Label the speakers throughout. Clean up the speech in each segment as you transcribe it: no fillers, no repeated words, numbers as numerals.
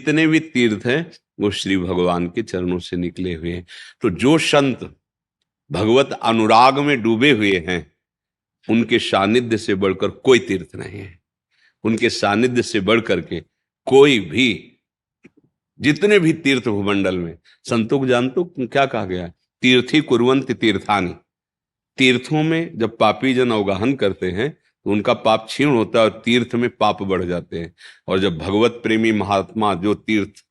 Speaker 1: जितने भी तीर्थ हैं वो श्री भगवान के चरणों से निकले हुए हैं। तो जो संत भगवत अनुराग में डूबे हुए हैं उनके सानिध्य से बढ़कर कोई तीर्थ नहीं है। उनके सानिध्य से बढ़कर के कोई भी, जितने भी तीर्थ भूमंडल में, संतों को जानते हो क्या कहा गया है? तीर्थी कुर्वन्ति तीर्थानि। तीर्थों में जब पापी जन अवगाहन करते हैं तो उनका पाप क्षीण होता है और तीर्थ में पाप बढ़ जाते हैं। और जब भगवत प्रेमी महात्मा जो तीर्थ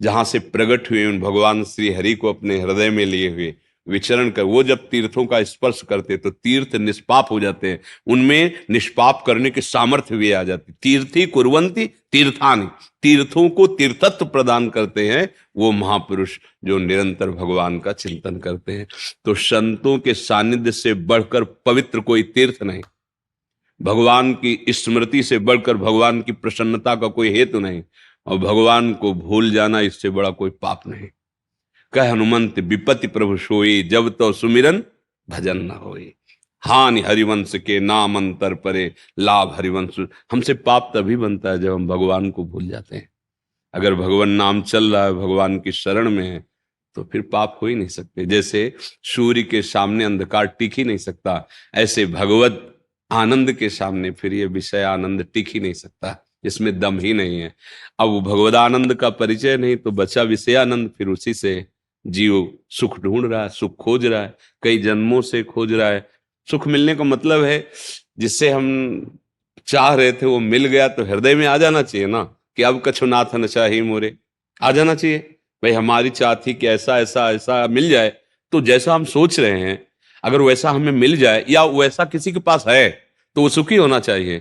Speaker 1: जहां से प्रकट हुए उन भगवान श्री हरि को अपने हृदय में लिए हुए विचरण कर, वो जब तीर्थों का स्पर्श करते तो तीर्थ निष्पाप हो जाते हैं, उनमें निष्पाप करने के सामर्थ्य भी आ जाती। तीर्थी कुर्वन्ति तीर्थानि, तीर्थों को तीर्थत्व प्रदान करते हैं वो महापुरुष जो निरंतर भगवान का चिंतन करते हैं। तो संतों के सानिध्य से बढ़कर पवित्र कोई तीर्थ नहीं, भगवान की स्मृति से बढ़कर भगवान की प्रसन्नता का कोई हेतु नहीं, और भगवान को भूल जाना इससे बड़ा कोई पाप नहीं। कह हनुमंत विपत्ति प्रभु सोई, जब तो सुमिरन भजन न होई। हानि हरिवंश के नाम अंतर परे, लाभ हरिवंश। हमसे पाप तभी बनता है जब हम भगवान को भूल जाते हैं। अगर भगवान नाम चल रहा है, भगवान की शरण में है, तो फिर पाप हो ही नहीं सकते। जैसे सूर्य के सामने अंधकार टिक ही नहीं सकता, ऐसे भगवत आनंद के सामने फिर ये विषय आनंद टिक ही नहीं सकता, इसमें दम ही नहीं है। अब वो भगवत आनंद का परिचय नहीं तो बचा विषय आनंद, फिर उसी से जीव सुख ढूंढ रहा है, सुख खोज रहा है, कई जन्मों से खोज रहा है। सुख मिलने का मतलब है जिससे हम चाह रहे थे वो मिल गया तो हृदय में आ जाना चाहिए ना, कि अब कछु नाथ न चाही मोरे, आ जाना चाहिए भाई। हमारी चाह थी कि ऐसा ऐसा ऐसा मिल जाए, तो जैसा हम सोच रहे हैं अगर वैसा हमें मिल जाए या वैसा किसी के पास है तो वो सुखी होना चाहिए,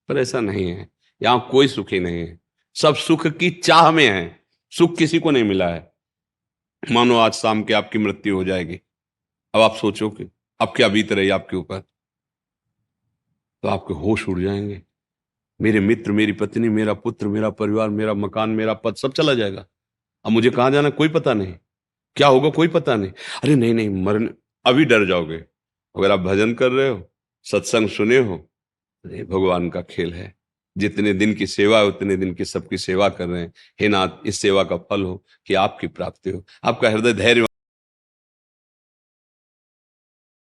Speaker 1: पर ऐसा नहीं है। यहां कोई सुखी नहीं है, सब सुख की चाह में है, सुख किसी को नहीं मिला है। मानो आज शाम के आपकी मृत्यु हो जाएगी, अब आप सोचो कि अब क्या बीत रही आपके ऊपर, तो आपके होश उड़ जाएंगे। मेरे मित्र, मेरी पत्नी, मेरा पुत्र, मेरा परिवार, मेरा मकान, मेरा पद सब चला जाएगा। अब मुझे कहां जाना कोई पता नहीं, क्या होगा कोई पता नहीं। अरे नहीं नहीं, मरने अभी डर जाओगे। अगर आप भजन कर रहे हो, सत्संग सुने हो, ये भगवान का खेल है। जितने दिन की सेवा है उतने दिन की सबकी सेवा कर रहे हैं। हे नाथ, इस सेवा का फल हो कि आपकी प्राप्ति हो, आपका हृदय धैर्य